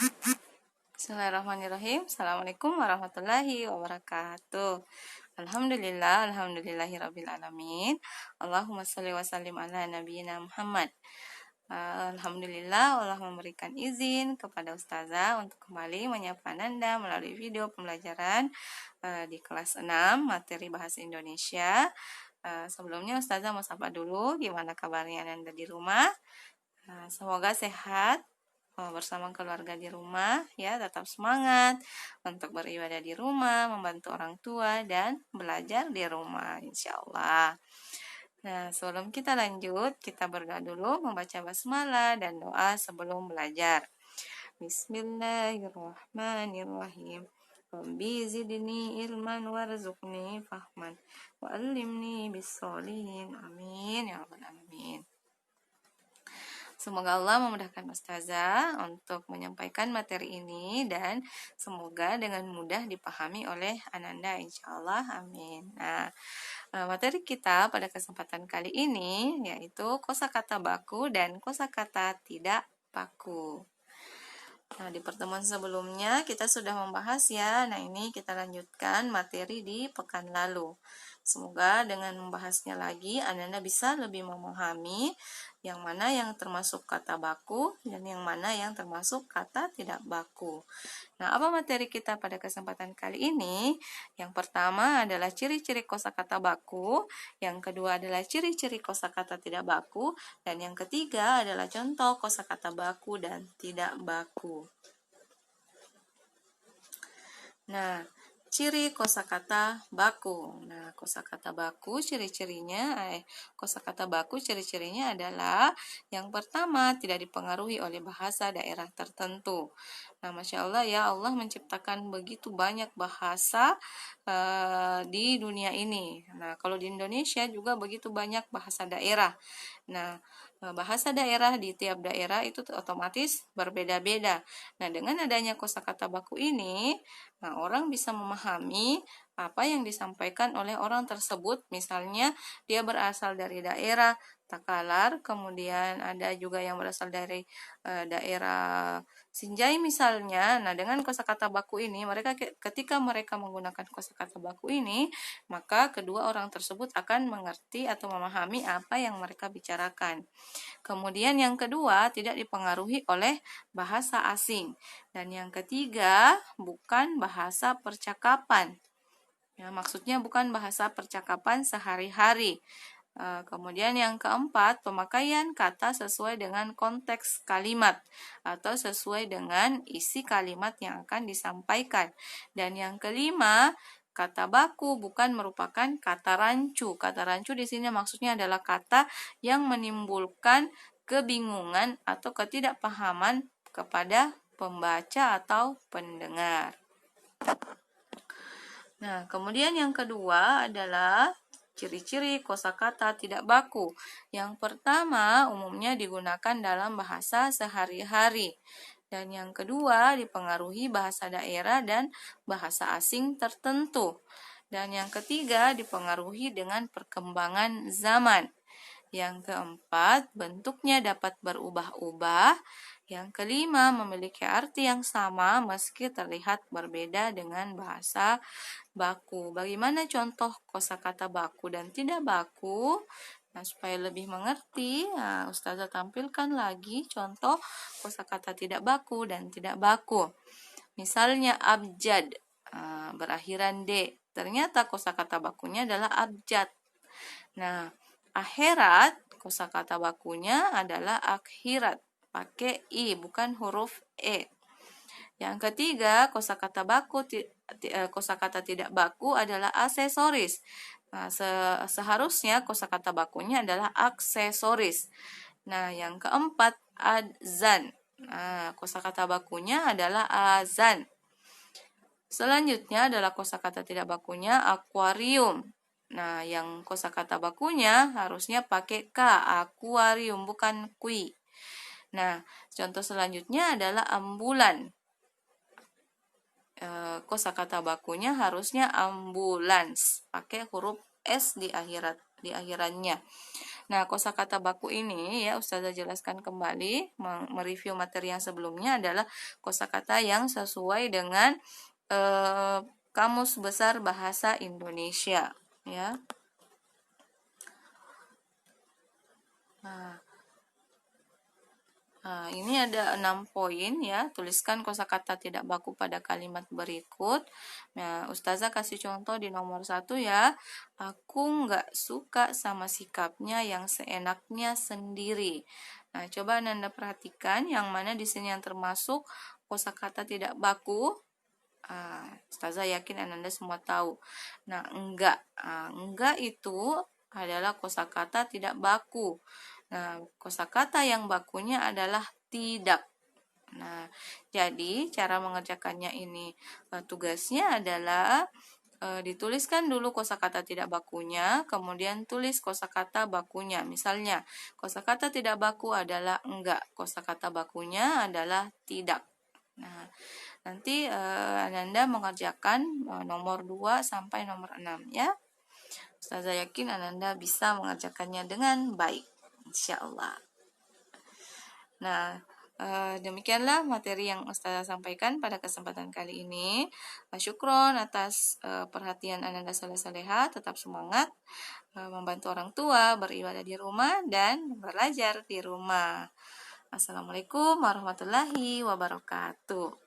Bismillahirrahmanirrahim. Assalamualaikum warahmatullahi wabarakatuh. Alhamdulillahirabbil alamin. Allahumma shalli wa sallim ala nabiyyina Muhammad. Alhamdulillah Allah memberikan izin kepada Ustazah untuk kembali menyapa Anda melalui video pembelajaran di kelas 6 materi bahasa Indonesia. Sebelumnya Ustazah mau sapa dulu, gimana kabarnya Anda di rumah? Semoga sehat bersama keluarga di rumah, ya, tetap semangat untuk beribadah di rumah, membantu orang tua, dan belajar di rumah, insya Allah. Nah, sebelum kita lanjut, kita berdoa dulu, membaca basmalah dan doa sebelum belajar. Bismillahirrahmanirrahim. Rabbi zidni ilman warzuqni fahman wa'allimni bis-sholihin. Amin ya rabbal alamin. Semoga Allah memudahkan Ustazah untuk menyampaikan materi ini dan semoga dengan mudah dipahami oleh Ananda, insya Allah. Amin. Nah, materi kita pada kesempatan kali ini yaitu kosakata baku dan kosakata tidak baku. Nah, di pertemuan sebelumnya kita sudah membahas ya. Nah, ini kita lanjutkan materi di pekan lalu. Semoga dengan membahasnya lagi Anda bisa lebih memahami yang mana yang termasuk kata baku dan yang mana yang termasuk kata tidak baku. Nah, apa materi kita pada kesempatan kali ini? Yang pertama adalah ciri-ciri kosakata baku, yang kedua adalah ciri-ciri kosakata tidak baku, dan yang ketiga adalah contoh kosakata baku dan tidak baku. Nah, ciri kosakata baku. Nah, kosakata baku ciri-cirinya adalah yang pertama tidak dipengaruhi oleh bahasa daerah tertentu. Nah, Masya Allah ya, Allah menciptakan begitu banyak bahasa di dunia ini. Nah, kalau di Indonesia juga begitu banyak bahasa daerah. Nah, bahasa daerah di tiap daerah itu otomatis berbeda-beda. Nah, dengan adanya kosakata baku ini, nah, orang bisa memahami apa yang disampaikan oleh orang tersebut. Misalnya, dia berasal dari daerah Takalar, kemudian ada juga yang berasal dari daerah Sinjai misalnya. Nah, dengan kosakata baku ini, ketika mereka menggunakan kosakata baku ini, maka kedua orang tersebut akan mengerti atau memahami apa yang mereka bicarakan. Kemudian yang kedua, tidak dipengaruhi oleh bahasa asing. Dan yang ketiga, bukan bahasa percakapan. Ya, maksudnya bukan bahasa percakapan sehari-hari. Kemudian yang keempat, pemakaian kata sesuai dengan konteks kalimat atau sesuai dengan isi kalimat yang akan disampaikan. Dan yang kelima, kata baku bukan merupakan kata rancu. Kata rancu di sini maksudnya adalah kata yang menimbulkan kebingungan atau ketidakpahaman kepada pembaca atau pendengar. Nah, kemudian yang kedua adalah ciri-ciri kosakata tidak baku. Yang pertama, umumnya digunakan dalam bahasa sehari-hari. Dan yang kedua, dipengaruhi bahasa daerah dan bahasa asing tertentu. Dan yang ketiga, dipengaruhi dengan perkembangan zaman. Yang keempat, bentuknya dapat berubah-ubah. Yang kelima, memiliki arti yang sama meski terlihat berbeda dengan bahasa baku. Bagaimana contoh kosakata baku dan tidak baku? Nah, supaya lebih mengerti, Ustazah tampilkan lagi contoh kosakata tidak baku dan tidak baku. Misalnya abjad, berakhiran D. Ternyata kosakata bakunya adalah abjad. Nah, akhirat, kosakata bakunya adalah akhirat. Pakai I, bukan huruf E. Yang ketiga, kosakata tidak baku adalah aksesoris. Nah, seharusnya kosakata bakunya adalah aksesoris. Nah, yang keempat, adzan. Nah, kosakata bakunya adalah azan. Selanjutnya adalah kosakata tidak bakunya akuarium. Nah, yang kosakata bakunya harusnya pakai K, akuarium, bukan kui. Nah, contoh selanjutnya adalah ambulan. Kosakata bakunya harusnya ambulans, pakai huruf S di akhirannya. Nah, kosakata baku ini ya Ustazah jelaskan kembali, mereview materi yang sebelumnya adalah kosakata yang sesuai dengan Kamus Besar Bahasa Indonesia ya. Nah, ini ada 6 poin ya. Tuliskan kosakata tidak baku pada kalimat berikut. Nah, Ustazah kasih contoh di nomor 1 ya. Aku nggak suka sama sikapnya yang seenaknya sendiri. Nah, coba Anda perhatikan yang mana di sini yang termasuk kosakata tidak baku. Ustazah yakin Anda semua tahu. Nah, enggak. Enggak itu adalah kosakata tidak baku. Nah, kosakata yang bakunya adalah tidak. Nah, jadi cara mengerjakannya ini tugasnya adalah dituliskan dulu kosakata tidak bakunya, kemudian tulis kosakata bakunya. Misalnya, kosakata tidak baku adalah enggak, kosakata bakunya adalah tidak. Nah, nanti Ananda mengerjakan nomor 2 sampai nomor 6 ya. Ustazah yakin Ananda bisa mengerjakannya dengan baik, insya Allah. Nah, demikianlah materi yang Ustazah sampaikan pada kesempatan kali ini. Syukron atas perhatian Ananda saleh-saleha, tetap semangat membantu orang tua, beribadah di rumah, dan belajar di rumah. Assalamualaikum warahmatullahi wabarakatuh.